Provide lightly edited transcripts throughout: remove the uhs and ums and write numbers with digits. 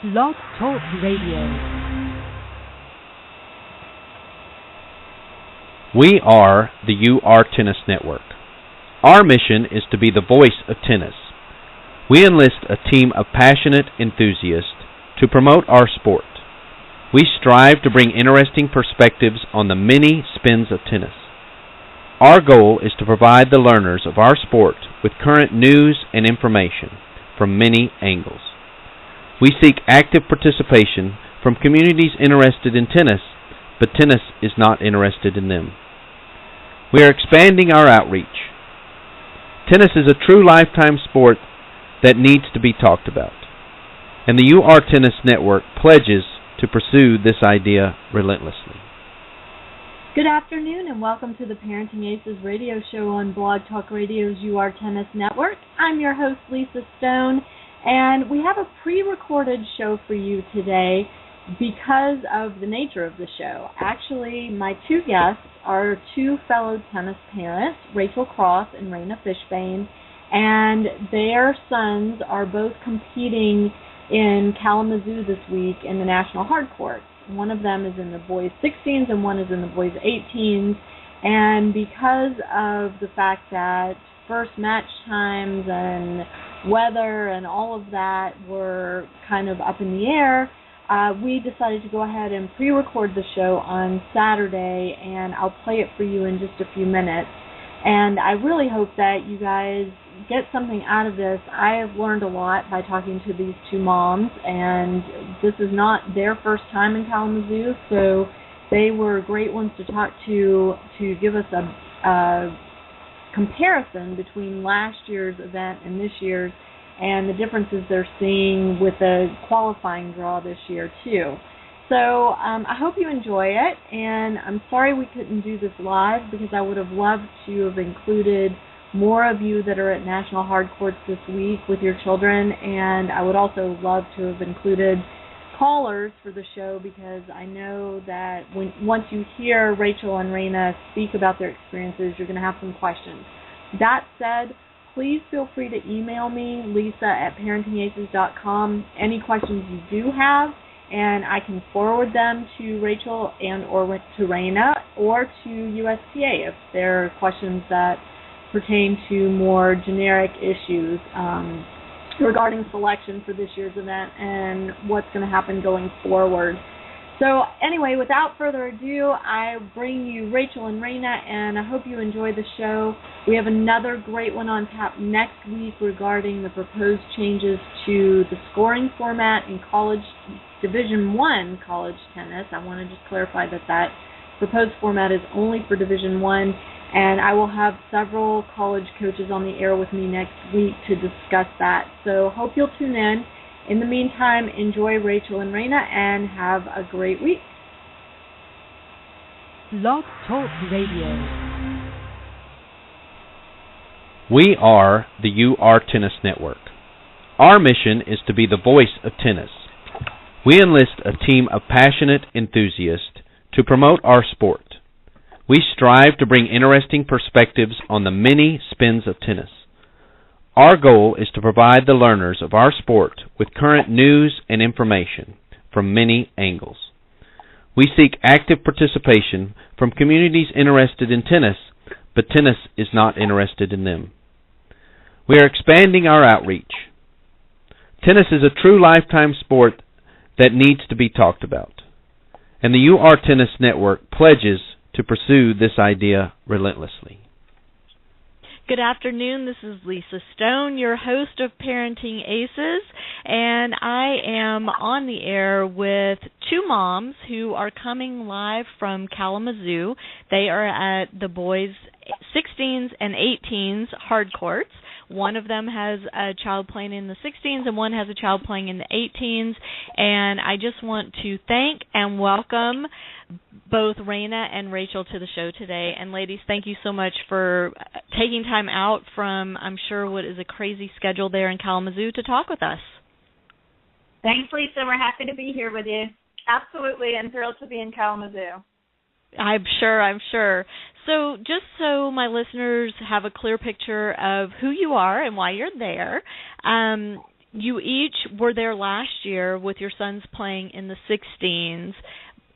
Blog Talk Radio. We are the UR Tennis Network. Our mission is to be the voice of tennis. We enlist a team of passionate enthusiasts to promote our sport. We strive to bring interesting perspectives on the many spins of tennis. Our goal is to provide the learners of our sport with current news and information from many angles. We seek active participation from communities interested in tennis, but tennis is not interested in them. We are expanding our outreach. Tennis is a true lifetime sport that needs to be talked about, and the UR Tennis Network pledges to pursue this idea relentlessly. Good afternoon and welcome to the Parenting Aces radio show on Blog Talk Radio's UR Tennis Network. I'm your host, Lisa Stone, and we have a pre-recorded show for you today because of the nature of the show. Actually, my two guests are two fellow tennis parents, Rachel Cross and Raina Fishbane, and their sons are both competing in Kalamazoo this week in the National Hardcourt. One of them is in the boys' 16s and one is in the boys' 18s, and because of the fact that first match times and weather and all of that were kind of up in the air, we decided to go ahead and pre-record the show on Saturday, and I'll play it for you in just a few minutes. And I really hope that you guys get something out of this. I have learned a lot by talking to these two moms, and this is not their first time in Kalamazoo, so they were great ones to talk to give us a comparison between last year's event and this year's, and the differences they're seeing with the qualifying draw this year, too. So I hope you enjoy it, and I'm sorry we couldn't do this live because I would have loved to have included more of you that are at National Hardcourts this week with your children, and I would also love to have included callers for the show because I know that once you hear Rachel and Raina speak about their experiences, you're going to have some questions. That said, please feel free to email me, lisa@parentingaces.com, any questions you do have, and I can forward them to Rachel and or to Raina or to USTA if they're questions that pertain to more generic issues regarding selection for this year's event and what's going to happen going forward. So anyway, without further ado, I bring you Rachel and Raina, and I hope you enjoy the show. We have another great one on tap next week regarding the proposed changes to the scoring format in college Division I college tennis. I want to just clarify that proposed format is only for Division I, and I will have several college coaches on the air with me next week to discuss that. So hope you'll tune in. In the meantime, enjoy Rachel and Raina and have a great week. Blog Talk Radio. We are the UR Tennis Network. Our mission is to be the voice of tennis. We enlist a team of passionate enthusiasts to promote our sport. We strive to bring interesting perspectives on the many spins of tennis. Our goal is to provide the learners of our sport with current news and information from many angles. We seek active participation from communities interested in tennis, but tennis is not interested in them. We are expanding our outreach. Tennis is a true lifetime sport that needs to be talked about, and the UR Tennis Network pledges to pursue this idea relentlessly. Good afternoon, this is Lisa Stone, your host of Parenting Aces, and I am on the air with two moms who are coming live from Kalamazoo. They are at the boys' 16s and 18s hardcourts. One of them has a child playing in the 16s and one has a child playing in the 18s, and I just want to thank and welcome both Raina and Rachel to the show today. And ladies, thank you so much for taking time out from, I'm sure, what is a crazy schedule there in Kalamazoo to talk with us. Thanks, Lisa. We're happy to be here with you. Absolutely, and thrilled to be in Kalamazoo. I'm sure. So just so my listeners have a clear picture of who you are and why you're there, you each were there last year with your sons playing in the 16s,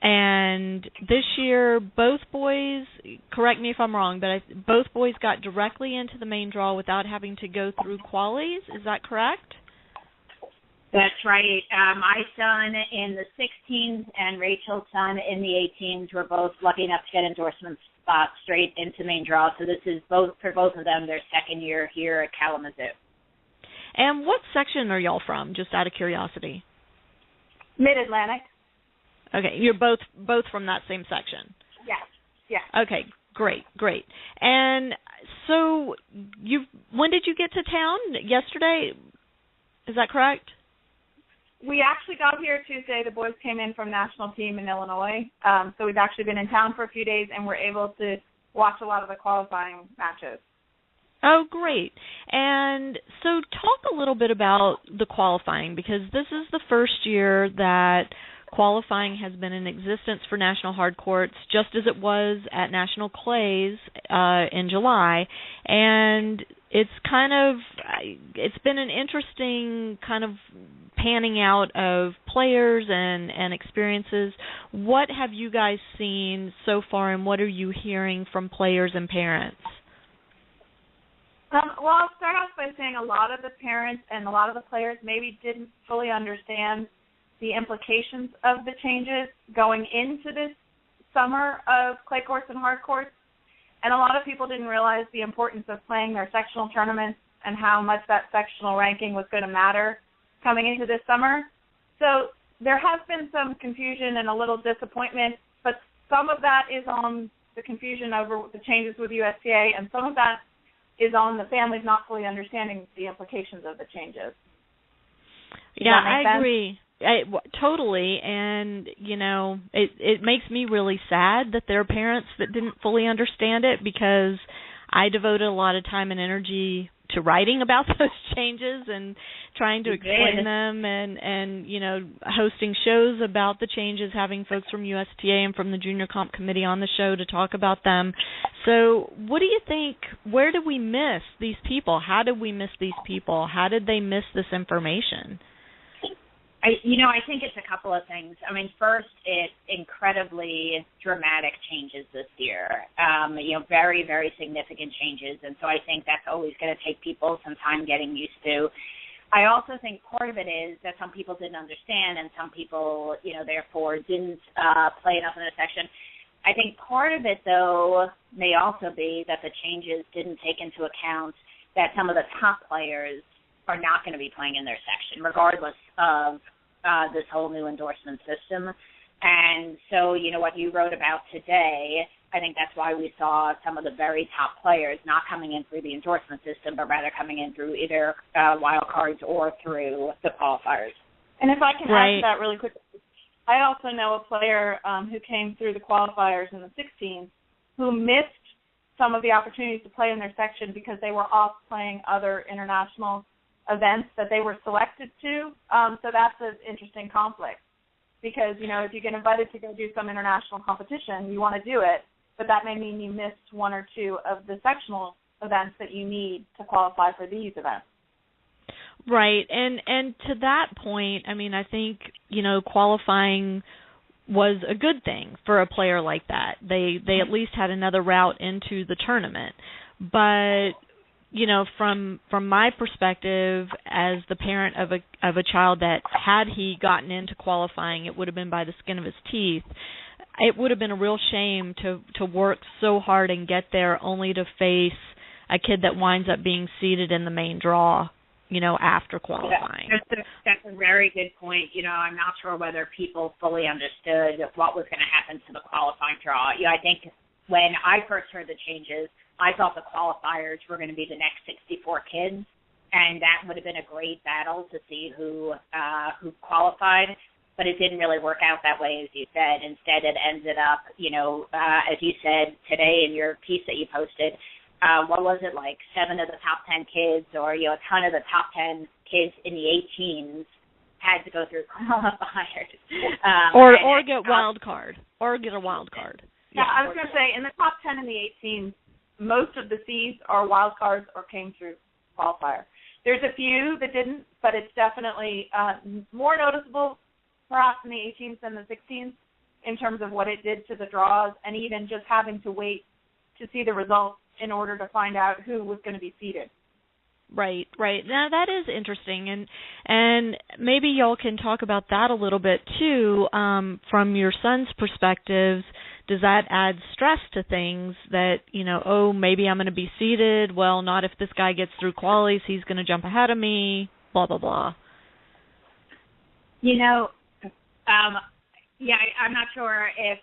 and this year both boys, correct me if I'm wrong, but both boys got directly into the main draw without having to go through qualies. Is that correct? That's right. My son in the 16s and Rachel's son in the 18s were both lucky enough to get endorsement spots straight into main draw. So this is for both of them their second year here at Kalamazoo. And what section are y'all from, just out of curiosity? Mid-Atlantic. Okay, you're both from that same section? Yes. Okay, great. And so when did you get to town? Yesterday? Is that correct? We actually got here Tuesday. The boys came in from national team in Illinois. So we've actually been in town for a few days, and we're able to watch a lot of the qualifying matches. Oh, great. And so talk a little bit about the qualifying, because this is the first year that qualifying has been in existence for National Hardcourts, just as it was at National Clays in July. And it's been an interesting kind of panning out of players and experiences. What have you guys seen so far, and what are you hearing from players and parents? Well, I'll start off by saying a lot of the parents and a lot of the players maybe didn't fully understand the implications of the changes going into this summer of clay courts and hard courts. And a lot of people didn't realize the importance of playing their sectional tournaments and how much that sectional ranking was going to matter coming into this summer. So there has been some confusion and a little disappointment, but some of that is on the confusion over the changes with USTA, and some of that is on the families not fully understanding the implications of the changes. Yeah, I agree. Totally, and it makes me really sad that there are parents that didn't fully understand it, because I devoted a lot of time and energy to writing about those changes and trying to explain them, and hosting shows about the changes, having folks from USTA and from the Junior Comp Committee on the show to talk about them. So what do you think, where did we miss these people? How did we miss these people? How did they miss this information? I think it's a couple of things. I mean, first, it's incredibly dramatic changes this year, very, very significant changes. And so I think that's always going to take people some time getting used to. I also think part of it is that some people didn't understand, and some people, therefore didn't play enough in the section. I think part of it, though, may also be that the changes didn't take into account that some of the top players are not going to be playing in their section, regardless of this whole new endorsement system. And so, what you wrote about today, I think that's why we saw some of the very top players not coming in through the endorsement system, but rather coming in through either wild cards or through the qualifiers. And if I can add to that really quickly, I also know a player who came through the qualifiers in the 16s who missed some of the opportunities to play in their section because they were off playing other international events that they were selected to. So that's an interesting conflict, because, if you get invited to go do some international competition, you want to do it, but that may mean you missed one or two of the sectional events that you need to qualify for these events. Right, and to that point, I mean, I think, qualifying was a good thing for a player like that. They at least had another route into the tournament. But from my perspective as the parent of a child that, had he gotten into qualifying, it would have been by the skin of his teeth. It would have been a real shame to work so hard and get there only to face a kid that winds up being seeded in the main draw, after qualifying. That's a very good point. I'm not sure whether people fully understood what was going to happen to the qualifying draw. I think when I first heard the changes, I thought the qualifiers were going to be the next 64 kids, and that would have been a great battle to see who qualified. But it didn't really work out that way, as you said. Instead, it ended up, as you said today in your piece that you posted, what was it, like 7 of the top 10 kids, or a ton of the top 10 kids in the 18s had to go through qualifiers, or get wild card, or get a wild card. Yeah, I was going to say, in the top 10 in the 18s, most of the Cs are wild cards or came through qualifier. There's a few that didn't, but it's definitely more noticeable perhaps in the 18s than the 16s in terms of what it did to the draws, and even just having to wait to see the results in order to find out who was going to be seeded. Right. Now that is interesting, and maybe y'all can talk about that a little bit too. From your son's perspectives, does that add stress to things that, maybe I'm going to be seeded? Well, not if this guy gets through qualies, he's going to jump ahead of me, blah, blah, blah. I'm not sure if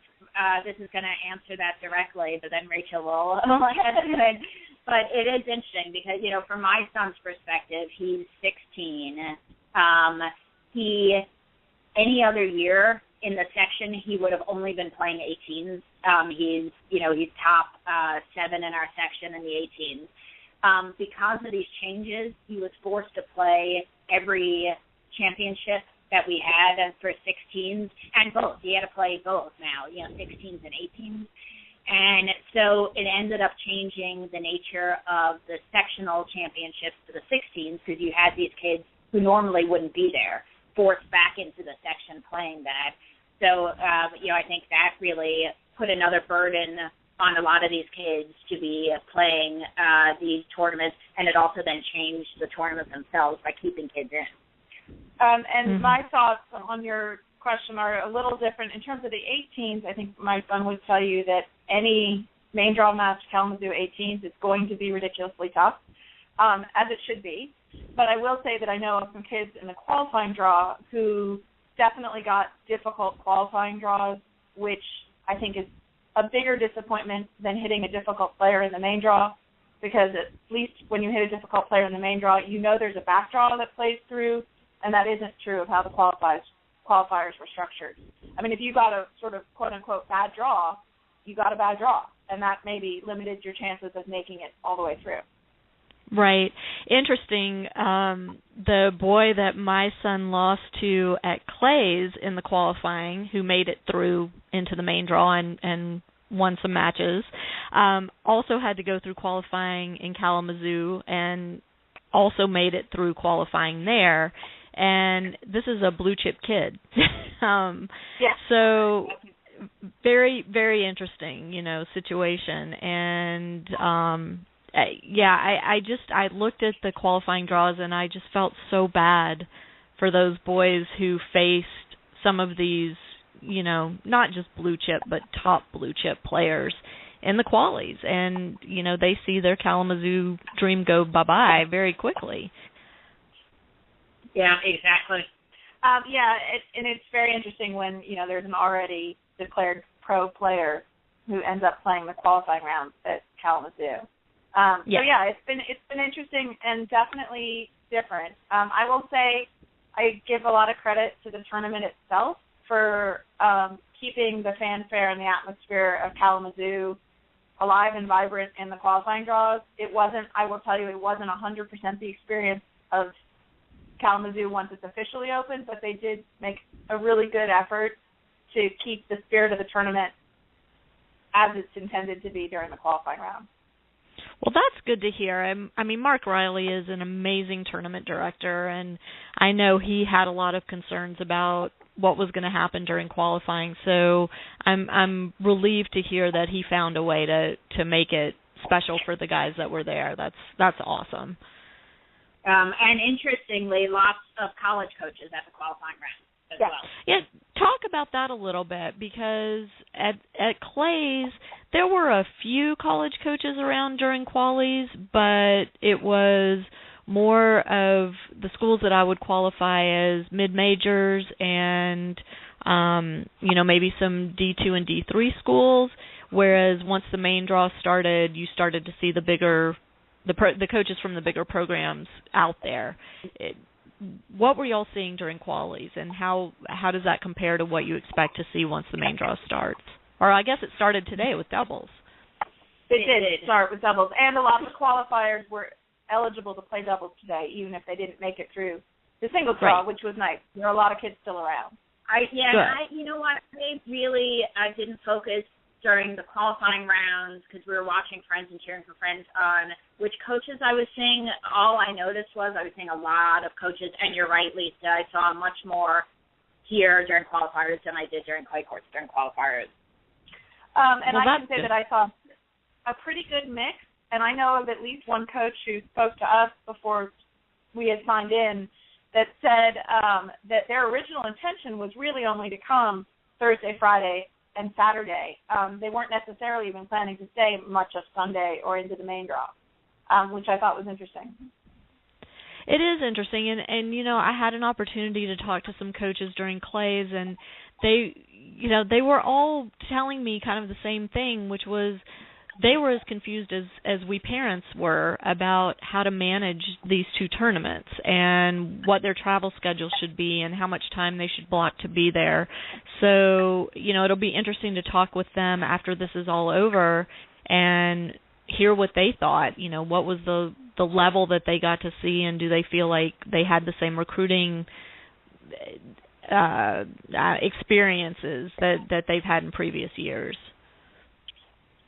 this is going to answer that directly, but then Rachel will answer it. But it is interesting because, from my son's perspective, he's 16. Any other year in the section, he would have only been playing 18s. He's top 7 in our section in the 18s. Because of these changes, he was forced to play every championship that we had for 16s and both. He had to play both now, 16s and 18s. And so it ended up changing the nature of the sectional championships to the 16s because you had these kids who normally wouldn't be there forced back into the section playing that. So, I think that really put another burden on a lot of these kids to be playing these tournaments, and it also then changed the tournaments themselves by keeping kids in. My thoughts on your question are a little different. In terms of the 18s, I think my son would tell you that any main draw match Kalamazoo 18s is going to be ridiculously tough, as it should be. But I will say that I know of some kids in the qualifying draw who definitely got difficult qualifying draws, which I think is a bigger disappointment than hitting a difficult player in the main draw, because at least when you hit a difficult player in the main draw, there's a back draw that plays through, and that isn't true of how the qualifiers were structured. I mean, if you got a sort of quote-unquote bad draw, you got a bad draw, and that maybe limited your chances of making it all the way through. Right. Interesting. The boy that my son lost to at Clay's in the qualifying, who made it through into the main draw and won some matches, also had to go through qualifying in Kalamazoo and also made it through qualifying there. And this is a blue chip kid. So very, very interesting, situation. And I looked at the qualifying draws and I just felt so bad for those boys who faced some of these, not just blue chip, but top blue chip players in the qualies. And, they see their Kalamazoo dream go bye-bye very quickly. Yeah, exactly. It's very interesting when, there's an already declared pro player who ends up playing the qualifying rounds at Kalamazoo. It's been interesting and definitely different. I will say I give a lot of credit to the tournament itself for keeping the fanfare and the atmosphere of Kalamazoo alive and vibrant in the qualifying draws. I will tell you, it wasn't 100% the experience of Kalamazoo once it's officially open, but they did make a really good effort to keep the spirit of the tournament as it's intended to be during the qualifying round. Well, that's good to hear. I mean, Mark Riley is an amazing tournament director, and I know he had a lot of concerns about what was going to happen during qualifying. So I'm relieved to hear that he found a way to make it special for the guys that were there. That's awesome. And interestingly, lots of college coaches at the qualifying round as well. Yeah, talk about that a little bit, because at Clay's, there were a few college coaches around during qualies, but it was more of the schools that I would qualify as mid-majors and, maybe some D2 and D3 schools, whereas once the main draw started, you started to see the coaches from the bigger programs out there. What were y'all seeing during qualies, and how does that compare to what you expect to see once the main draw starts? Or I guess it started today with doubles. It did start with doubles, and a lot of the qualifiers were eligible to play doubles today, even if they didn't make it through the singles draw, which was nice. There are a lot of kids still around. You know what? I really didn't focus during the qualifying rounds, because we were watching friends and cheering for friends, on which coaches I was seeing. All I noticed was I was seeing a lot of coaches, and you're right, Lisa, I saw much more here during qualifiers than I did during clay courts during qualifiers. I can say that I saw a pretty good mix, and I know of at least one coach who spoke to us before we had signed in that said that their original intention was really only to come Thursday, Friday, and Saturday. They weren't necessarily even planning to stay much of Sunday or into the main draw, which I thought was interesting. It is interesting, and you know, I had an opportunity to talk to some coaches during clays, and they were all telling me kind of the same thing, which was they were as confused as we parents were about how to manage these two tournaments and what their travel schedule should be and how much time they should block to be there. So, you know, it'll be interesting to talk with them after this is all over and hear what they thought. You know, what was the level that they got to see, and do they feel like they had the same recruiting experiences that they've had in previous years.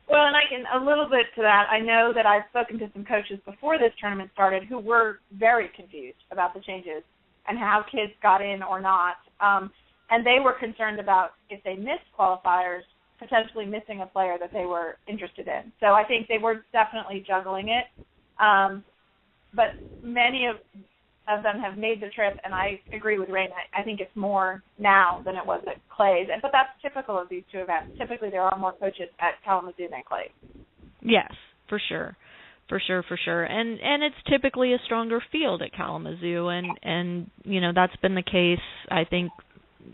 Well, and a little bit to that, I know that I've spoken to some coaches before this tournament started who were very confused about the changes and how kids got in or not. And they were concerned about, if they missed qualifiers, potentially missing a player that they were interested in. So I think they were definitely juggling it. But many of them have made the trip, and I agree with Rain. I think it's more now than it was at Clay's. But that's typical of these two events. Typically there are more coaches at Kalamazoo than Clay. Yes, for sure. And it's typically a stronger field at Kalamazoo, and you know, that's been the case, I think,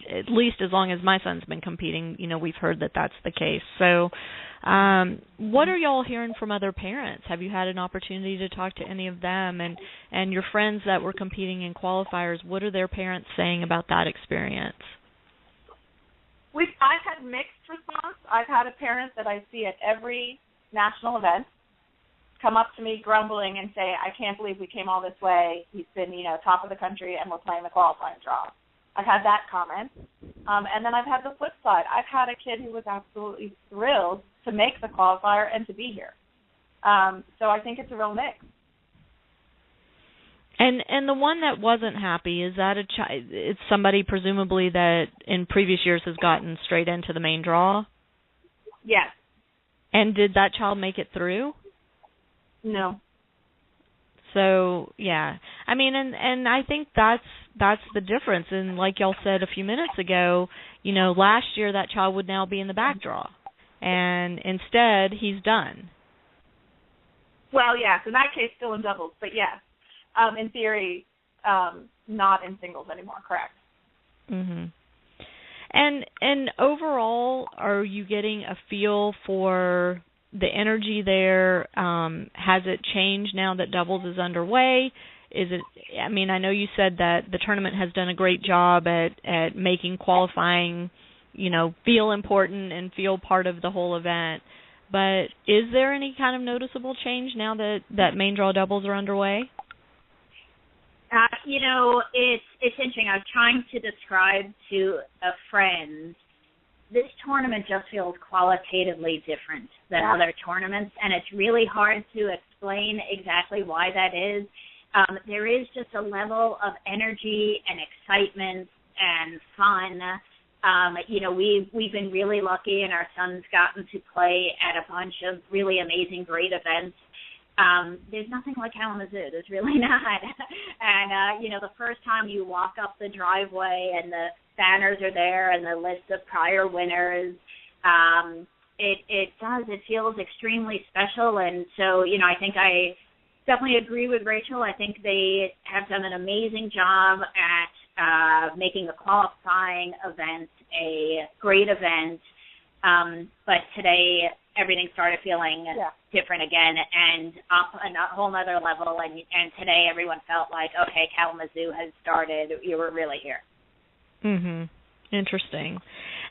at least as long as my son's been competing. You know, we've heard that that's the case. So what are y'all hearing from other parents? Have you had an opportunity to talk to any of them? And your friends that were competing in qualifiers, what are their parents saying about that experience? I've had mixed response. I've had a parent that I see at every national event come up to me grumbling and say, I can't believe we came all this way. He's been, you know, top of the country, and we're playing the qualifying draw. I've had that comment. And then I've had the flip side. I've had a kid who was absolutely thrilled to make the qualifier and to be here. So I think it's a real mix. And the one that wasn't happy, is that it's somebody presumably that in previous years has gotten straight into the main draw? Yes. And did that child make it through? No. So, yeah. I mean, and I think that's the difference. And like y'all said a few minutes ago, you know, last year that child would now be in the back draw. And instead, he's done. Well, yes, in that case, still in doubles. But, yes, in theory, not in singles anymore, correct. Mm-hmm. And overall, are you getting a feel for the energy there? Has it changed now that doubles is underway? Is it? I mean, I know you said that the tournament has done a great job at making qualifying, you know, feel important and feel part of the whole event. But is there any kind of noticeable change now that main draw doubles are underway? You know, it's interesting. I was trying to describe to a friend, this tournament just feels qualitatively different than other tournaments, and it's really hard to explain exactly why that is. There is just a level of energy and excitement and fun. You know, we've been really lucky, and our son's gotten to play at a bunch of really amazing, great events. There's nothing like Kalamazoo. There's really not. And, you know, the first time you walk up the driveway and the banners are there and the list of prior winners, it feels extremely special. And so, you know, I think I definitely agree with Rachel. I think they have done an amazing job at making the qualifying event a great event. But today, everything started feeling different again and up a whole other level. And today, everyone felt like, okay, Kalamazoo has started. You were really here. Mhm. Interesting.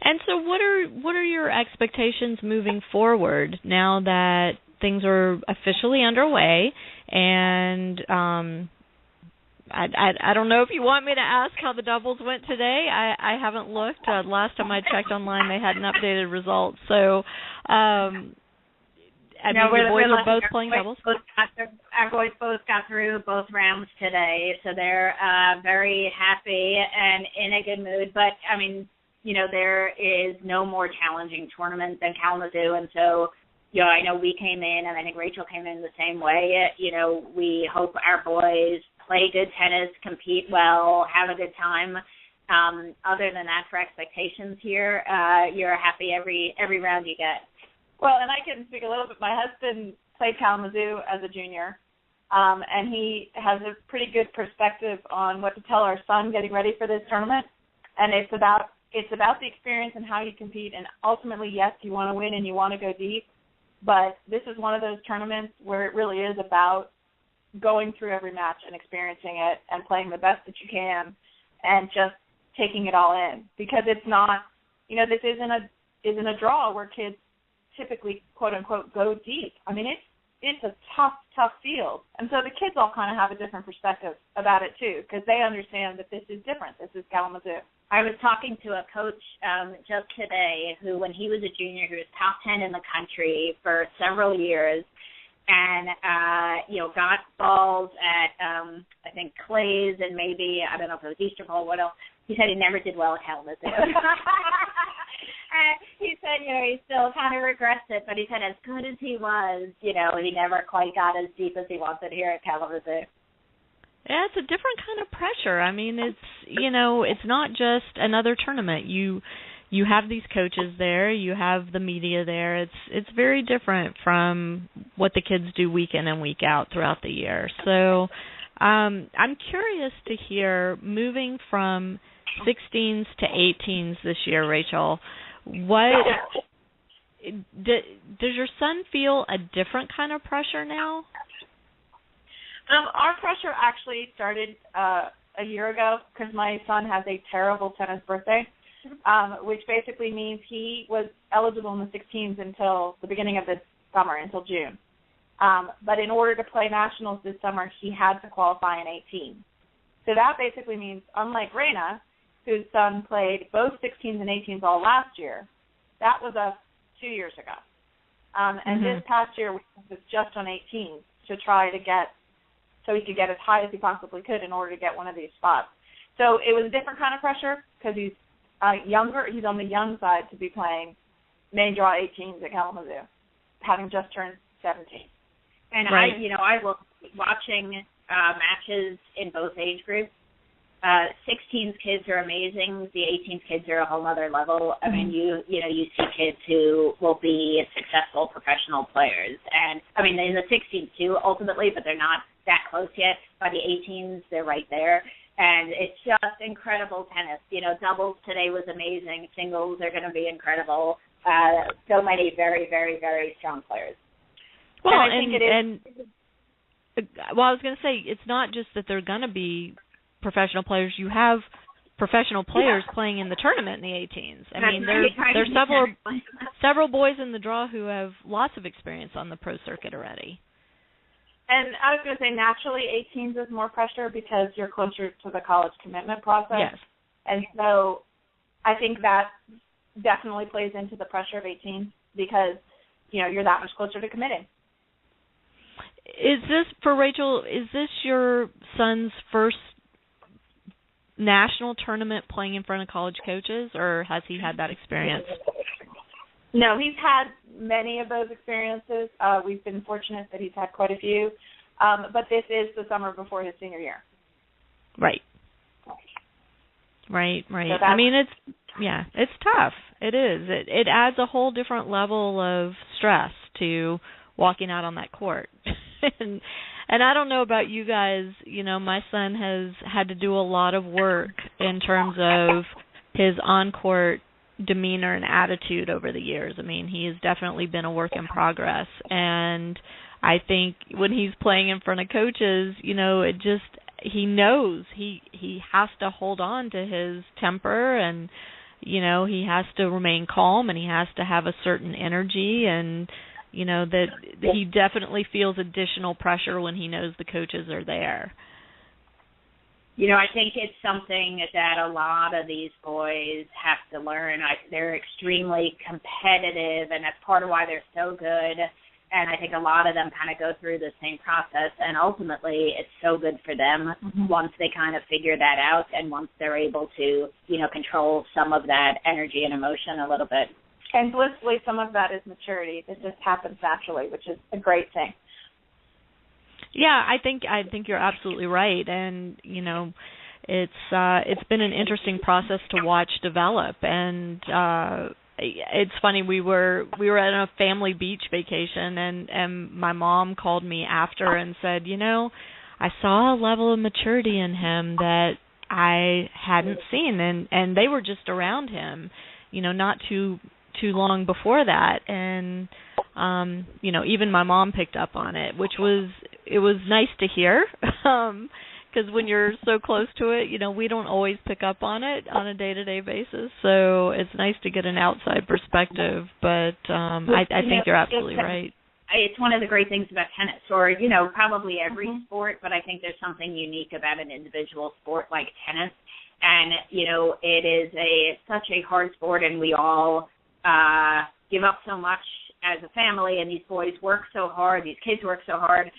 And so, what are your expectations moving forward now that things are officially underway? And I don't know if you want me to ask how the doubles went today. I haven't looked. Last time I checked online, they hadn't updated results. So, your boys are both playing doubles? Our boys both got through both rounds today, so they're very happy and in a good mood. But, there is no more challenging tournament than Kalamazoo, and so, I know we came in, and I think Rachel came in the same way. We hope our boys play good tennis, compete well, have a good time. Other than that, for expectations here, you're happy every round you get. Well, and I can speak a little bit. My husband played Kalamazoo as a junior, and he has a pretty good perspective on what to tell our son getting ready for this tournament. And it's about the experience and how you compete. And ultimately, yes, you want to win and you want to go deep, but this is one of those tournaments where it really is about going through every match and experiencing it and playing the best that you can and just taking it all in. Because it's not, this isn't a draw where kids typically, quote unquote, go deep. It's a tough field. And so the kids all kind of have a different perspective about it too, because they understand that this is different. This is Kalamazoo. I was talking to a coach just today who, when he was a junior, he was top 10 in the country for several years, and got balls at I think Clay's and maybe, I don't know if it was Easter Bowl, what else. He said he never did well at Kalamazoo. He said, he still kind of regrets it, but he said as good as he was, he never quite got as deep as he wanted here at Kalamazoo. Yeah, it's a different kind of pressure. It's not just another tournament. You have these coaches there, you have the media there. It's very different from what the kids do week in and week out throughout the year. So I'm curious to hear, moving from 16s to 18s this year, Rachel, does your son feel a different kind of pressure now? Our pressure actually started a year ago because my son has a terrible tennis birthday, which basically means he was eligible in the 16s until the beginning of this summer, until June. But in order to play nationals this summer, he had to qualify in 18. So that basically means, unlike Raina, whose son played both 16s and 18s all last year, that was us 2 years ago. And this past year, we was just on 18s to try to get, so he could get as high as he possibly could in order to get one of these spots. So it was a different kind of pressure because he's younger. He's on the young side to be playing main draw 18s at Kalamazoo, having just turned 17. And right. I will watching matches in both age groups. 16s kids are amazing. The 18s kids are a whole other level. You see kids who will be successful professional players, and in the 16s too, ultimately, but they're not that close yet. By the 18s, they're right there, and it's just incredible tennis. Doubles today was amazing. Singles are going to be incredible. So many very, very, very strong players. Well, and I think it is. I was going to say, it's not just that they're going to be professional players. You have professional players playing in the tournament in the 18s. There's several boys in the draw who have lots of experience on the pro circuit already. And I was going to say, naturally, 18s is more pressure because you're closer to the college commitment process. Yes. And so I think that definitely plays into the pressure of 18 because, you're that much closer to committing. Is this, for Rachel, is this your son's first national tournament playing in front of college coaches, or has he had that experience? No, he's had many of those experiences. We've been fortunate that he's had quite a few, but this is the summer before his senior year. Right. So it's tough. It is. It adds a whole different level of stress to walking out on that court. And I don't know about you guys, my son has had to do a lot of work in terms of his on-court demeanor and attitude over the years. He has definitely been a work in progress. And I think when he's playing in front of coaches, he knows he has to hold on to his temper, and, he has to remain calm, and he has to have a certain energy, and that he definitely feels additional pressure when he knows the coaches are there. I think it's something that a lot of these boys have to learn. They're extremely competitive, and that's part of why they're so good. And I think a lot of them kind of go through the same process, and ultimately it's so good for them once they kind of figure that out and once they're able to, control some of that energy and emotion a little bit. And blissfully, some of that is maturity. It just happens naturally, which is a great thing. Yeah, I think you're absolutely right, and it's been an interesting process to watch develop, and it's funny, we were at a family beach vacation, and my mom called me after and said, I saw a level of maturity in him that I hadn't seen, and they were just around him, not too long before that, and even my mom picked up on it, which was nice to hear. Because when you're so close to it, we don't always pick up on it on a day-to-day basis. So it's nice to get an outside perspective. But I think you're absolutely right. It's one of the great things about tennis, or, probably every sport, but I think there's something unique about an individual sport like tennis. And, it is such a hard sport, and we all give up so much as a family, and these boys work so hard, these kids work so hard.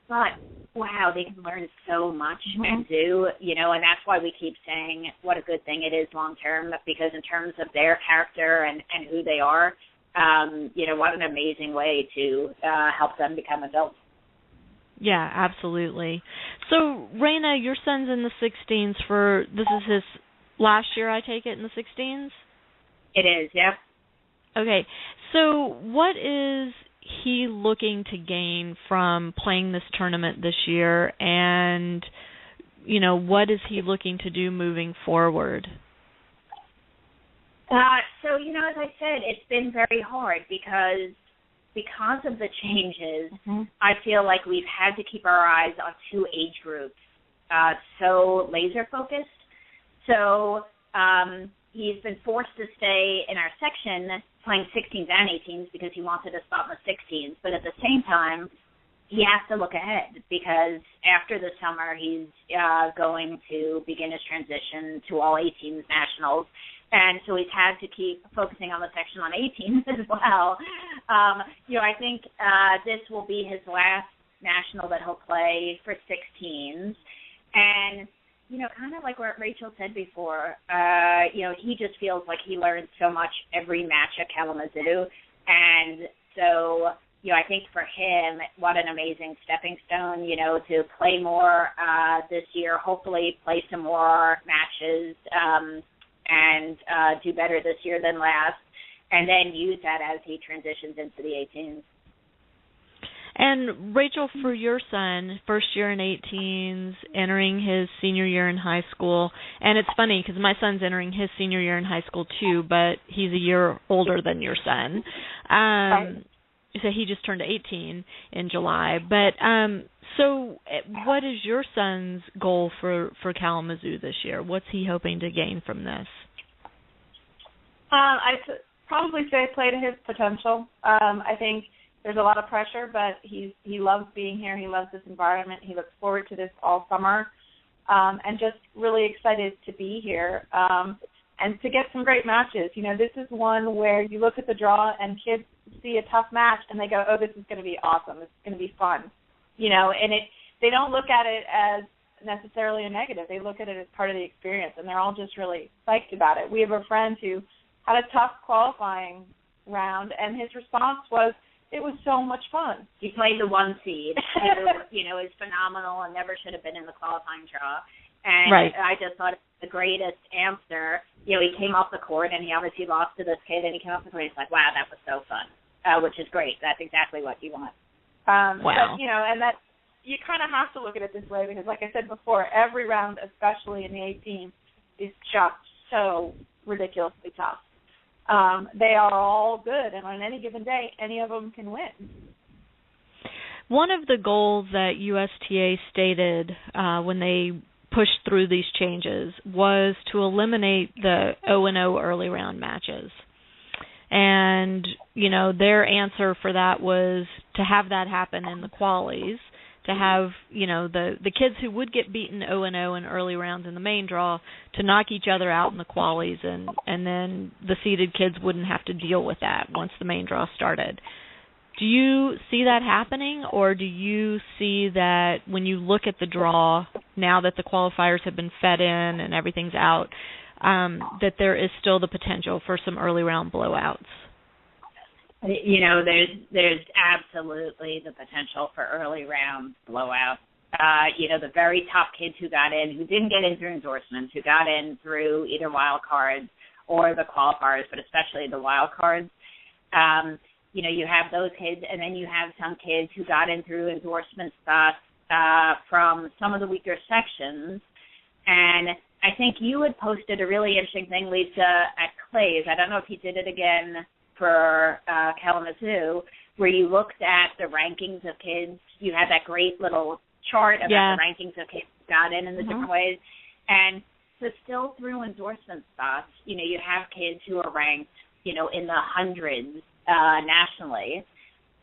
But, wow, they can learn so much and do, and that's why we keep saying what a good thing it is long term, because in terms of their character and who they are, what an amazing way to help them become adults. Yeah, absolutely. So, Raina, your son's in the 16s this is his last year, I take it, in the 16s? It is, yeah. Okay, so what is he looking to gain from playing this tournament this year, and what is he looking to do moving forward? So as I said, it's been very hard because of the changes. I feel like we've had to keep our eyes on two age groups, so laser focused. So he's been forced to stay in our section playing 16s and 18s because he wanted to stop in the 16s. But at the same time, he has to look ahead because after the summer, he's going to begin his transition to all 18s nationals. And so he's had to keep focusing on the section on 18s as well. I think this will be his last national that he'll play for 16s. And kind of like what Rachel said before, he just feels like he learns so much every match at Kalamazoo. And so, I think for him, what an amazing stepping stone, to play more this year, hopefully play some more matches and do better this year than last, and then use that as he transitions into the 18s. And Rachel, for your son, first year in 18s, entering his senior year in high school, and it's funny because my son's entering his senior year in high school too, but he's a year older than your son. So he just turned 18 in July. But so what is your son's goal for Kalamazoo this year? What's he hoping to gain from this? I'd probably say play to his potential. I think there's a lot of pressure, but he loves being here. He loves this environment. He looks forward to this all summer, and just really excited to be here and to get some great matches. This is one where you look at the draw and kids see a tough match and they go, oh, this is going to be awesome. It's going to be fun. And they don't look at it as necessarily a negative. They look at it as part of the experience, and they're all just really psyched about it. We have a friend who had a tough qualifying round, and his response was, it was so much fun. He played the 1 seed, who, is phenomenal and never should have been in the qualifying draw. And right. I just thought it was the greatest answer. He came off the court, and he obviously lost to this kid, and he came off the court, and he's like, wow, that was so fun, which is great. That's exactly what you want. Wow. But, and that you kind of have to look at it this way because, like I said before, every round, especially in the 18, is just so ridiculously tough. They are all good, and on any given day, any of them can win. One of the goals that USTA stated when they pushed through these changes was to eliminate the 0-0 early round matches. And, their answer for that was to have that happen in the qualies, to have, the kids who would get beaten 0-0 in early rounds in the main draw to knock each other out in the qualies, and then the seeded kids wouldn't have to deal with that once the main draw started. Do you see that happening, or do you see that when you look at the draw, now that the qualifiers have been fed in and everything's out, that there is still the potential for some early round blowouts? There's absolutely the potential for early round blowouts. The very top kids who got in, who didn't get in through endorsements, who got in through either wild cards or the qualifiers, but especially the wild cards, you have those kids, and then you have some kids who got in through endorsement spots from some of the weaker sections. And I think you had posted a really interesting thing, Lisa, at Clay's. I don't know if you did it again for Kalamazoo, where you looked at the rankings of kids. You had that great little chart about the rankings of kids who got in the different ways. And so still through endorsement spots, you have kids who are ranked, in the hundreds nationally,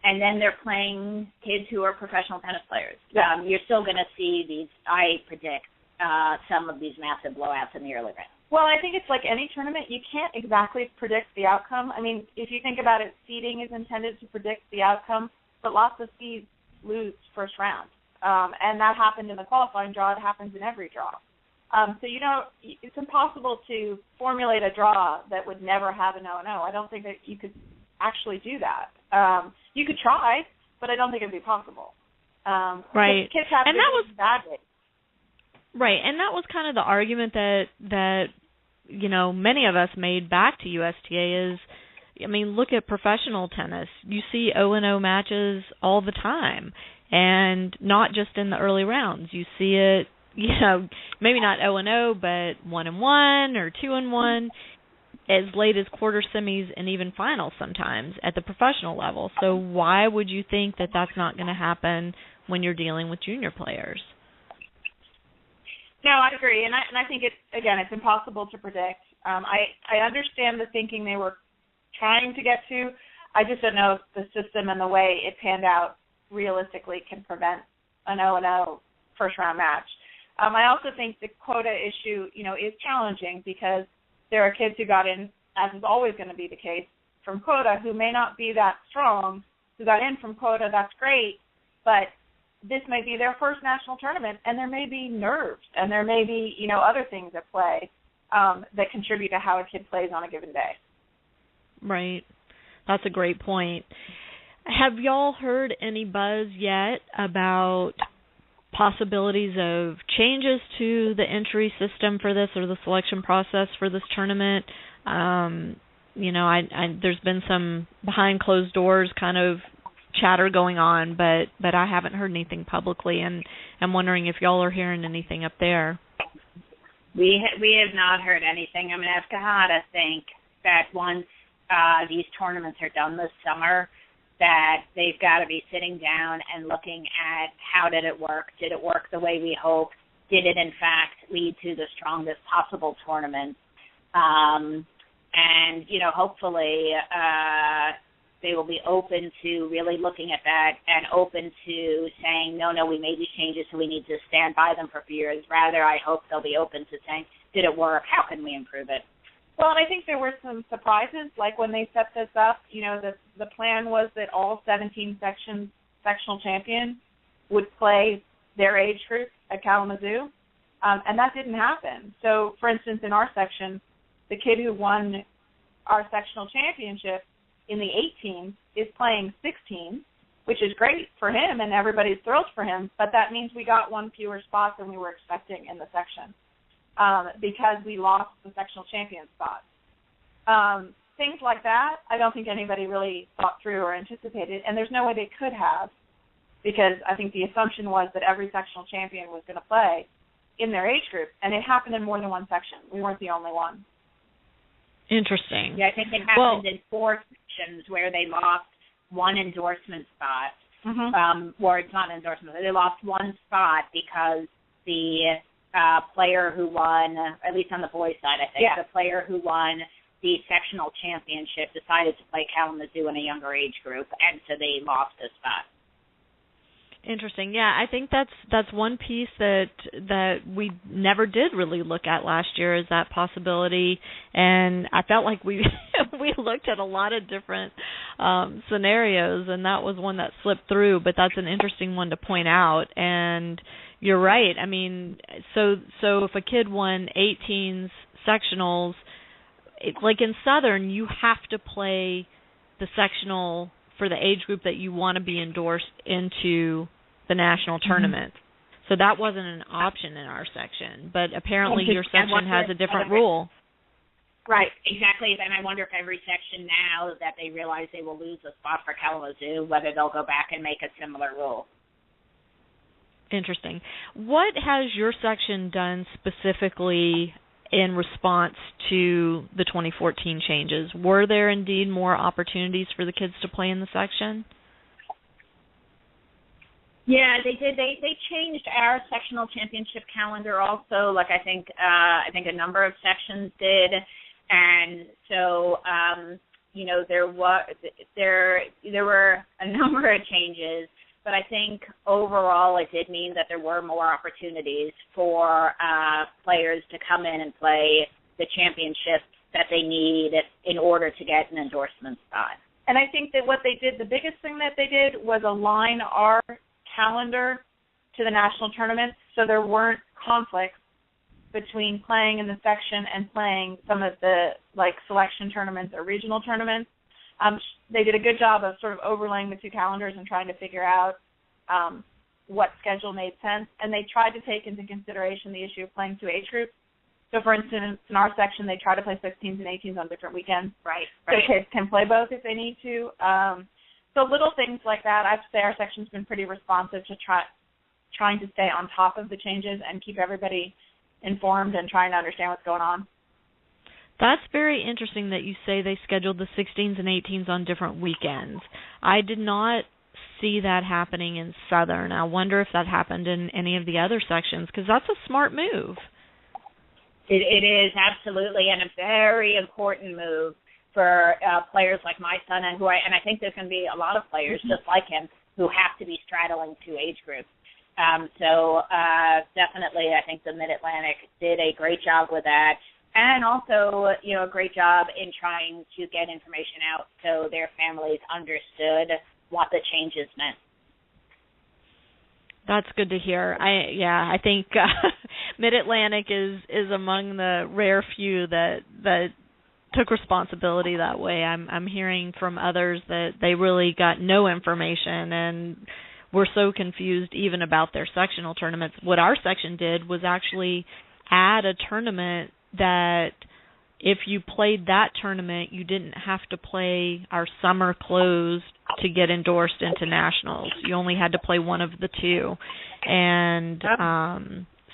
and then they're playing kids who are professional tennis players. You're still going to see these, I predict, some of these massive blowouts in the early rounds. Well, I think it's like any tournament. You can't exactly predict the outcome. I mean, if you think about it, seeding is intended to predict the outcome, but lots of seeds lose first round. And that happened in the qualifying draw. It happens in every draw. So, it's impossible to formulate a draw that would never have a 0-0. I don't think that you could actually do that. You could try, but I don't think it would be possible. Right. Kids have and that was bad days. Right, and that was kind of the argument that many of us made back to USTA is, look at professional tennis. You see 0-0 matches all the time, and not just in the early rounds. You see it, maybe not 0-0, but 1-1 or 2-1, as late as quarter semis and even finals sometimes at the professional level. So why would you think that that's not going to happen when you're dealing with junior players? No, I agree, and I think it's impossible to predict. I understand the thinking they were trying to get to. I just don't know if the system and the way it panned out realistically can prevent an 0-0 first round match. I also think the quota issue, is challenging because there are kids who got in, as is always going to be the case, from quota who may not be that strong, who got in from quota. That's great, but this may be their first national tournament, and there may be nerves, and there may be, other things at play that contribute to how a kid plays on a given day. Right. That's a great point. Have y'all heard any buzz yet about possibilities of changes to the entry system for this or the selection process for this tournament? There's been some behind closed doors kind of chatter going on, but I haven't heard anything publicly, and I'm wondering if y'all are hearing anything up there. We have not heard anything. I've got to think that once these tournaments are done this summer, that they've got to be sitting down and looking at how did it work? Did it work the way we hoped? Did it, in fact, lead to the strongest possible tournament? Hopefully they will be open to really looking at that and open to saying, no, we made these changes, so we need to stand by them for a few years. Rather, I hope they'll be open to saying, did it work? How can we improve it? Well, and I think there were some surprises, like when they set this up, the plan was that all 17 sectional champions would play their age group at Kalamazoo, and that didn't happen. So, for instance, in our section, the kid who won our sectional championship in the 18s is playing 16, which is great for him, and everybody's thrilled for him, but that means we got one fewer spot than we were expecting in the section. Because we lost the sectional champion spot. Things like that, I don't think anybody really thought through or anticipated, and there's no way they could have, because I think the assumption was that every sectional champion was going to play in their age group, and it happened in more than one section. We weren't the only one. Interesting. Yeah, I think it happened in 4 sections where they lost one endorsement spot, or it's not an endorsement, they lost one spot because the player who won, at least on the boys' side, I think, the player who won the sectional championship decided to play Kalamazoo in a younger age group, and so they lost a spot. Interesting. Yeah, I think that's one piece that we never did really look at last year, is that possibility. And I felt like we we looked at a lot of different scenarios, and that was one that slipped through. But that's an interesting one to point out. And you're right. I mean, so if a kid won 18s sectionals, like in Southern, you have to play the sectional for the age group that you want to be endorsed into the national tournament. So that wasn't an option in our section, but apparently your section has a different rule. Right, exactly. And I wonder if every section now that they realize they will lose a spot for Kalamazoo, whether they'll go back and make a similar rule. Interesting. What has your section done specifically in response to the 2014 changes? Were there indeed more opportunities for the kids to play in the section? Yeah, they did. They changed our sectional championship calendar also. Like I think a number of sections did, and so there were a number of changes. But I think overall it did mean that there were more opportunities for players to come in and play the championships that they need in order to get an endorsement spot. And I think that what they did, the biggest thing that they did was align our calendar to the national tournaments, so there weren't conflicts between playing in the section and playing some of the selection tournaments or regional tournaments. They did a good job of sort of overlaying the two calendars and trying to figure out what schedule made sense. And they tried to take into consideration the issue of playing two age groups. So, for instance, in our section, they try to play 16s and 18s on different weekends. Right. So kids can play both if they need to. So little things like that. I have to say our section's been pretty responsive to trying to stay on top of the changes and keep everybody informed and trying to understand what's going on. That's very interesting that you say they scheduled the 16s and 18s on different weekends. I did not see that happening in Southern. I wonder if that happened in any of the other sections, because that's a smart move. It is, absolutely, and a very important move for players like my son, and I think there's going to be a lot of players just like him who have to be straddling two age groups. So definitely I think the Mid-Atlantic did a great job with that. And also, a great job in trying to get information out so their families understood what the changes meant. That's good to hear. I think Mid-Atlantic is among the rare few that took responsibility that way. I'm hearing from others that they really got no information and were so confused even about their sectional tournaments. What our section did was actually add a tournament that if you played that tournament, you didn't have to play our summer closed to get endorsed into nationals. You only had to play one of the two. And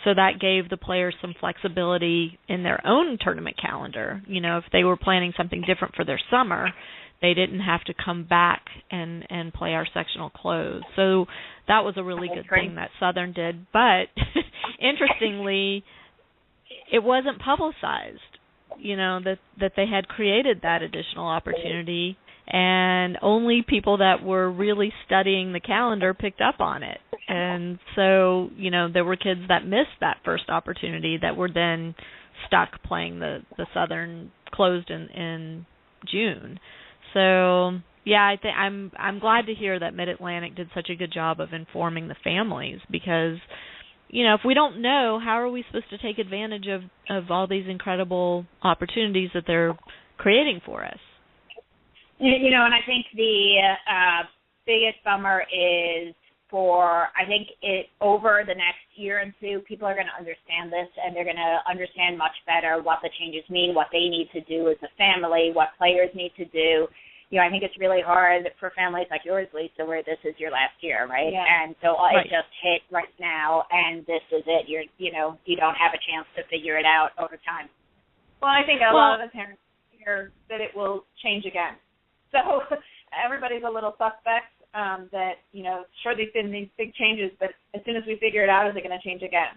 so that gave the players some flexibility in their own tournament calendar. If they were planning something different for their summer, they didn't have to come back and play our sectional close. So that was a really good thing that Southern did. But interestingly, it wasn't publicized, that they had created that additional opportunity, and only people that were really studying the calendar picked up on it. And so, there were kids that missed that first opportunity that were then stuck playing the Southern closed in June. So, yeah, I'm glad to hear that Mid-Atlantic did such a good job of informing the families, because if we don't know, how are we supposed to take advantage of all these incredible opportunities that they're creating for us? And I think the biggest bummer is over the next year or two, people are going to understand this, and they're going to understand much better what the changes mean, what they need to do as a family, what players need to do. I think it's really hard for families like yours, Lisa, where this is your last year, right? Yeah. And so it just hit right now, and this is it. You don't have a chance to figure it out over time. Well, I think a lot of the parents fear that it will change again. So everybody's a little suspect that, sure, there's been these big changes, but as soon as we figure it out, is it going to change again?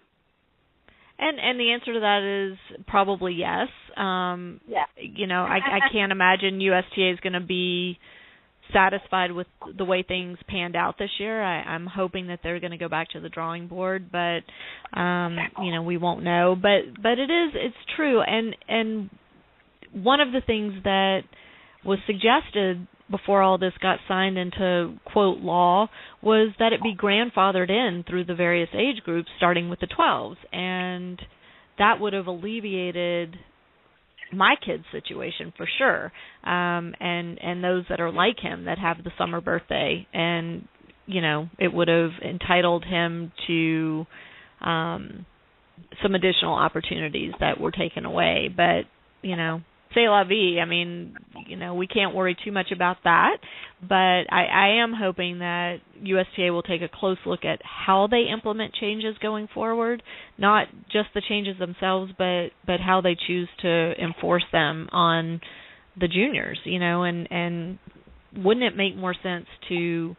And the answer to that is probably yes. Yeah. I can't imagine USTA is going to be satisfied with the way things panned out this year. I'm hoping that they're going to go back to the drawing board, but we won't know. But it's true, and one of the things that was suggested before all this got signed into quote law was that it be grandfathered in through the various age groups, starting with the 12s, and that would have alleviated my kid's situation for sure, and those that are like him that have the summer birthday, and it would have entitled him to some additional opportunities that were taken away. But c'est la vie. I mean, we can't worry too much about that, but I am hoping that USTA will take a close look at how they implement changes going forward, not just the changes themselves, but how they choose to enforce them on the juniors, and wouldn't it make more sense to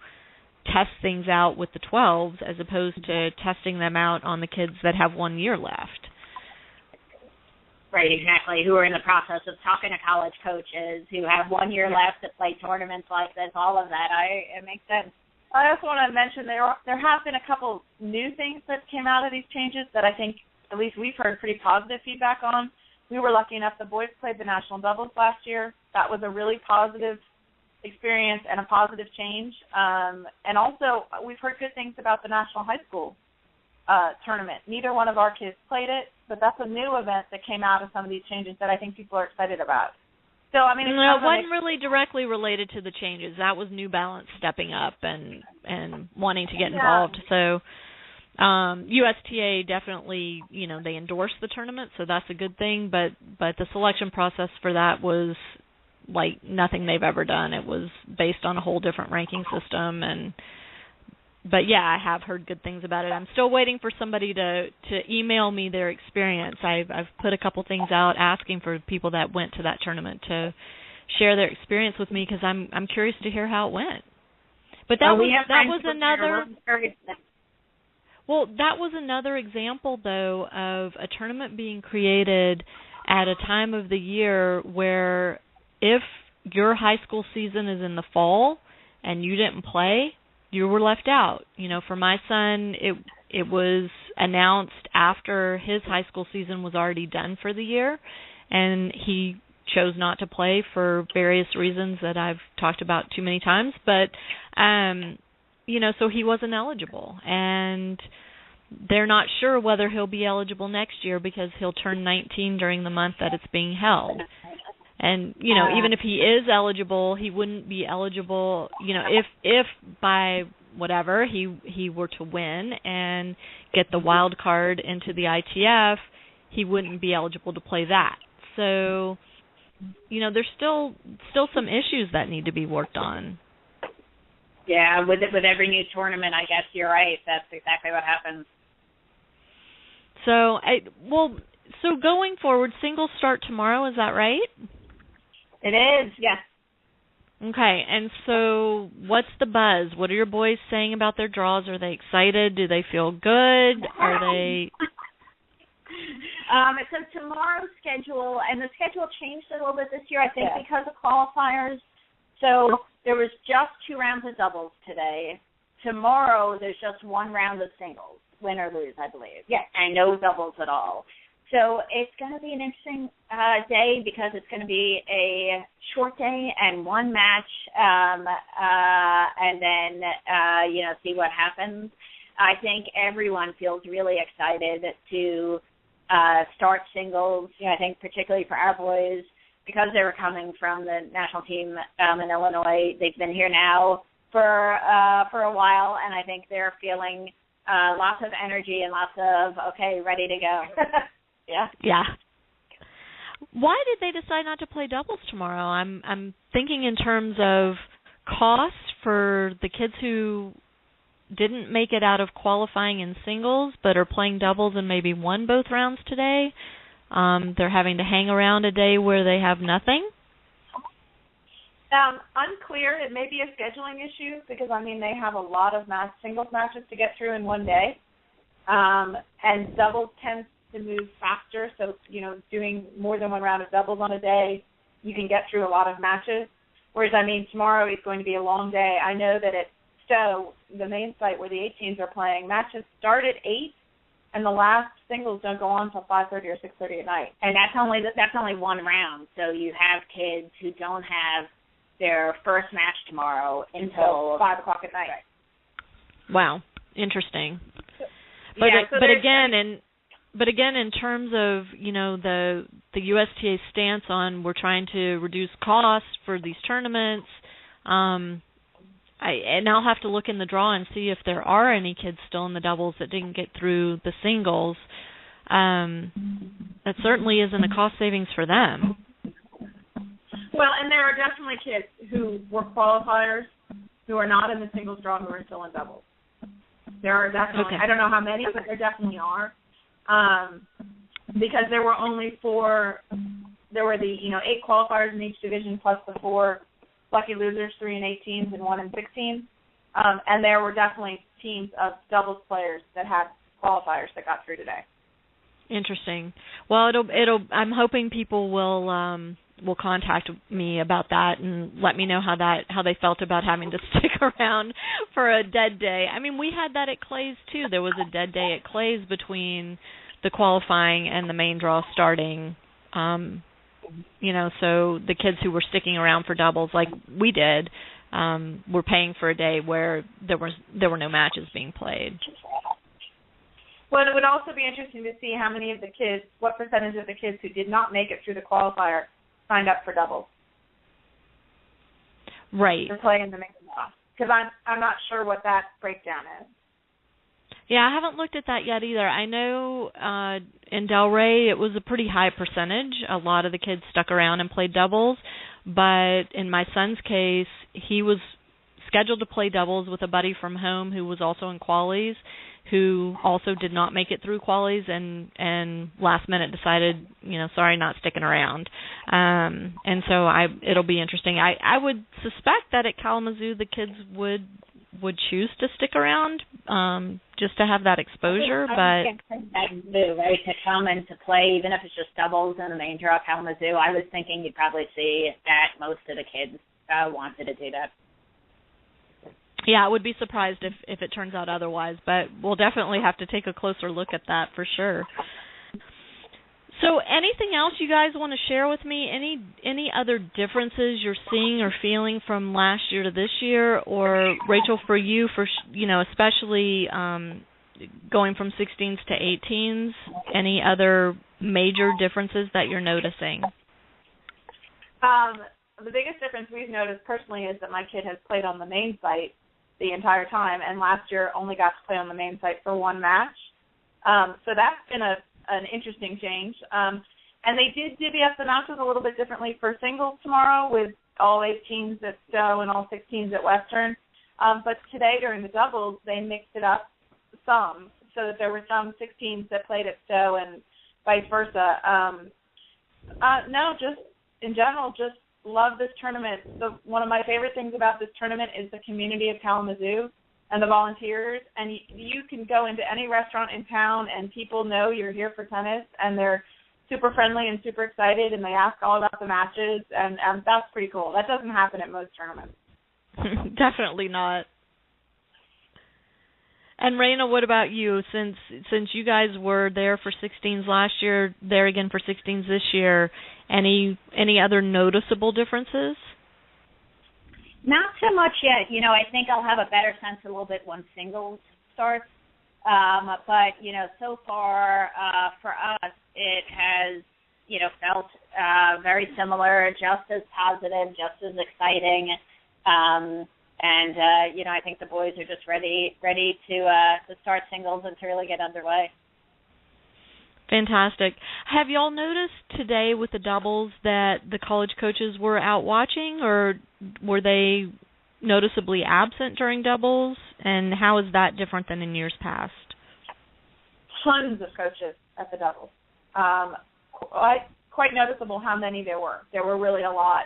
test things out with the 12s as opposed to testing them out on the kids that have 1 year left? Right, exactly, who are in the process of talking to college coaches, who have 1 year left to play tournaments like this, all of that. It makes sense. I also want to mention there have been a couple new things that came out of these changes that I think at least we've heard pretty positive feedback on. We were lucky enough, the boys played the national doubles last year. That was a really positive experience and a positive change. And also, we've heard good things about the national high school tournament. Neither one of our kids played it, but that's a new event that came out of some of these changes that I think people are excited about. So, I mean, it wasn't really directly related to the changes. That was New Balance stepping up and wanting to get involved. So USTA definitely, they endorsed the tournament, so that's a good thing. But the selection process for that was like nothing they've ever done. It was based on a whole different ranking system, But yeah, I have heard good things about it. I'm still waiting for somebody to email me their experience. I've put a couple things out asking for people that went to that tournament to share their experience with me because I'm curious to hear how it went. But that was another example though of a tournament being created at a time of the year where if your high school season is in the fall and you didn't play, you were left out. For my son, it was announced after his high school season was already done for the year, and he chose not to play for various reasons that I've talked about too many times. But, so he wasn't eligible, and they're not sure whether he'll be eligible next year because he'll turn 19 during the month that it's being held. And, even if he is eligible, he wouldn't be eligible, if by whatever he were to win and get the wild card into the ITF, he wouldn't be eligible to play that. So, there's still some issues that need to be worked on. Yeah, with every new tournament, I guess you're right. That's exactly what happens. So going forward, singles start tomorrow, is that right? It is, yes. Okay, and so what's the buzz? What are your boys saying about their draws? Are they excited? Do they feel good? Are they... So tomorrow's schedule, and the schedule changed a little bit this year, I think, because of qualifiers. So there was just 2 rounds of doubles today. Tomorrow there's just 1 round of singles, win or lose, I believe. Yes, and no doubles at all. So it's going to be an interesting day because it's going to be a short day and 1 match, and then, see what happens. I think everyone feels really excited to start singles. I think particularly for our boys, because they were coming from the national team in Illinois, they've been here now for a while, and I think they're feeling lots of energy and lots of, okay, ready to go. Yeah. Why did they decide not to play doubles tomorrow? I'm thinking in terms of cost for the kids who didn't make it out of qualifying in singles but are playing doubles and maybe won both rounds today. They're having to hang around a day where they have nothing. Unclear. It may be a scheduling issue because, they have a lot of singles matches to get through in one day. And doubles tends to move faster. So, doing more than 1 round of doubles on a day, you can get through a lot of matches. Whereas, tomorrow is going to be a long day. I know that at Stowe, the main site where the 18s are playing, matches start at 8, and the last singles don't go on until 5:30 or 6:30 at night. And that's only one round. So you have kids who don't have their first match tomorrow until 5 o'clock at night. Wow, interesting. But again, in terms of the USTA stance on we're trying to reduce costs for these tournaments, I'll have to look in the draw and see if there are any kids still in the doubles that didn't get through the singles. That certainly isn't a cost savings for them. Well, and there are definitely kids who were qualifiers who are not in the singles draw who are still in doubles. There are definitely, I don't know how many, but there definitely are. Because there were only 4, there were the 8 qualifiers in each division plus the 4 lucky losers, 3 and 18s and 1 and 16s. And there were definitely teams of doubles players that had qualifiers that got through today. Interesting. Well, I'm hoping people will contact me about that and let me know how they felt about having to stick around for a dead day. We had that at Clay's too. There was a dead day at Clay's between the qualifying and the main draw starting. So the kids who were sticking around for doubles like we did were paying for a day where there were no matches being played. Well, it would also be interesting to see what percentage of the kids who did not make it through the qualifier signed up for doubles. Right. To play in the main draw. Because I'm not sure what that breakdown is. Yeah, I haven't looked at that yet either. I know in Delray it was a pretty high percentage. A lot of the kids stuck around and played doubles. But in my son's case, he was scheduled to play doubles with a buddy from home who was also in qualies, who also did not make it through qualies and last minute decided, sorry, not sticking around. And so it'll be interesting. I would suspect that at Kalamazoo the kids would choose to stick around just to have that exposure. I think that move, right, to come and to play, even if it's just doubles in the main draw at Kalamazoo, I was thinking you'd probably see that most of the kids wanted to do that. Yeah, I would be surprised if it turns out otherwise, but we'll definitely have to take a closer look at that for sure. So anything else you guys want to share with me? Any other differences you're seeing or feeling from last year to this year? Or, Rachel, for you, especially going from 16s to 18s, any other major differences that you're noticing? The biggest difference we've noticed personally is that my kid has played on the main site the entire time, and last year only got to play on the main site for 1 match. So that's been an interesting change. And they did divvy up the matches a little bit differently for singles tomorrow with all 18s at Stowe and all 16s at Western. But today during the doubles, they mixed it up some so that there were some 16s that played at Stowe and vice versa. No, just in general, just love this tournament. One of my favorite things about this tournament is the community of Kalamazoo and the volunteers. And you can go into any restaurant in town and people know you're here for tennis, and they're super friendly and super excited, and they ask all about the matches, and that's pretty cool. That doesn't happen at most tournaments. Definitely not. And Raina, what about you? Since you guys were there for 16s last year, there again for 16s this year, any other noticeable differences? Not so much yet. I think I'll have a better sense a little bit when singles starts. But, so far for us, it has, felt very similar, just as positive, just as exciting. And I think the boys are just ready to start singles and to really get underway. Fantastic. Have y'all noticed today with the doubles that the college coaches were out watching, or were they noticeably absent during doubles? And how is that different than in years past? Tons of coaches at the doubles. Quite noticeable how many there were. There were really a lot.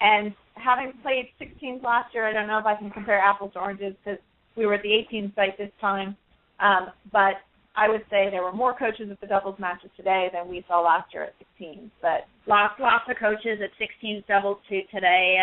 And having played 16s last year, I don't know if I can compare apples to oranges because we were at the 18 site this time. But I would say there were more coaches at the doubles matches today than we saw last year at 16. But lots of coaches at 16 doubles too today.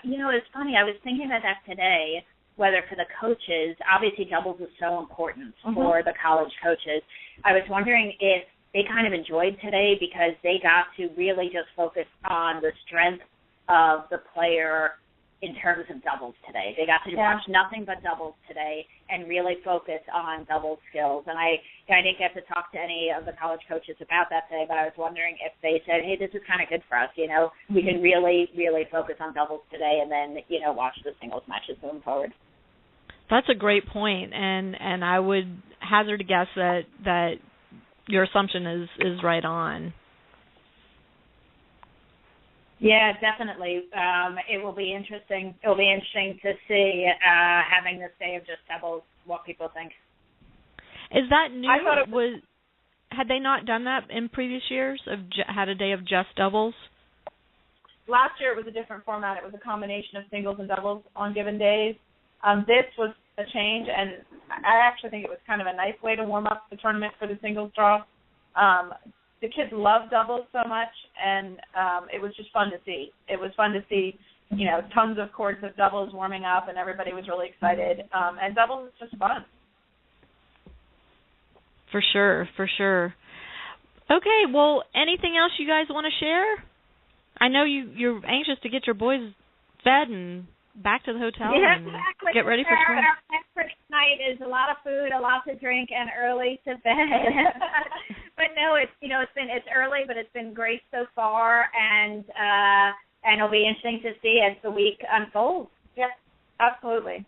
It's funny. I was thinking about that today. Whether for the coaches, obviously doubles is so important for the college coaches. I was wondering if they kind of enjoyed today because they got to really just focus on the strength of the player in terms of doubles today. They got to watch nothing but doubles today and really focus on doubles skills. And I didn't get to talk to any of the college coaches about that today, but I was wondering if they said, hey, this is kind of good for us. We can really, really focus on doubles today and then, watch the singles matches moving forward. That's a great point, and I would hazard a guess that your assumption is right on. Yeah, definitely. It will be interesting. It will be interesting to see having this day of just doubles, what people think. Is that new? Had they not done that in previous years? Had a day of just doubles? Last year it was a different format. It was a combination of singles and doubles on given days. This was a change, and I actually think it was kind of a nice way to warm up the tournament for the singles draw. The kids love doubles so much, and it was just fun to see. It was fun to see, tons of courts of doubles warming up, and everybody was really excited. And doubles is just fun. For sure. Okay, well, anything else you guys want to share? I know you're anxious to get your boys fed and back to the hotel and get ready for tomorrow. Our plan for tonight is a lot of food, a lot to drink, and early to bed. But no, it's early, but it's been great so far, and it'll be interesting to see as the week unfolds. Yes, absolutely.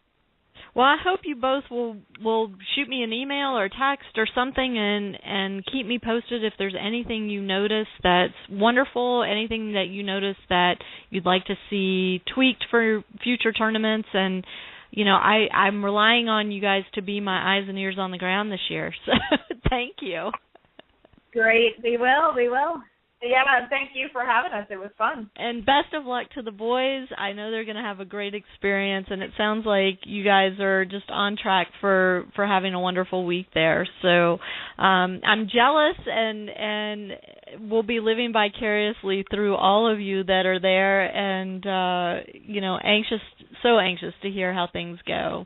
Well, I hope you both will shoot me an email or text or something and keep me posted if there's anything you notice that's wonderful, anything that you notice that you'd like to see tweaked for future tournaments. And, I'm relying on you guys to be my eyes and ears on the ground this year. So thank you. Great. We will. Yeah, thank you for having us. It was fun. And best of luck to the boys. I know they're going to have a great experience, and it sounds like you guys are just on track for having a wonderful week there. So I'm jealous, and we'll be living vicariously through all of you that are there, and anxious to hear how things go.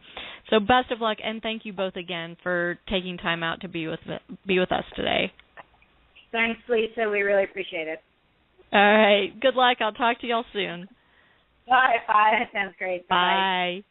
So best of luck, and thank you both again for taking time out to be with us today. Thanks, Lisa. We really appreciate it. All right. Good luck. I'll talk to y'all soon. Bye. That sounds great. Bye. Bye.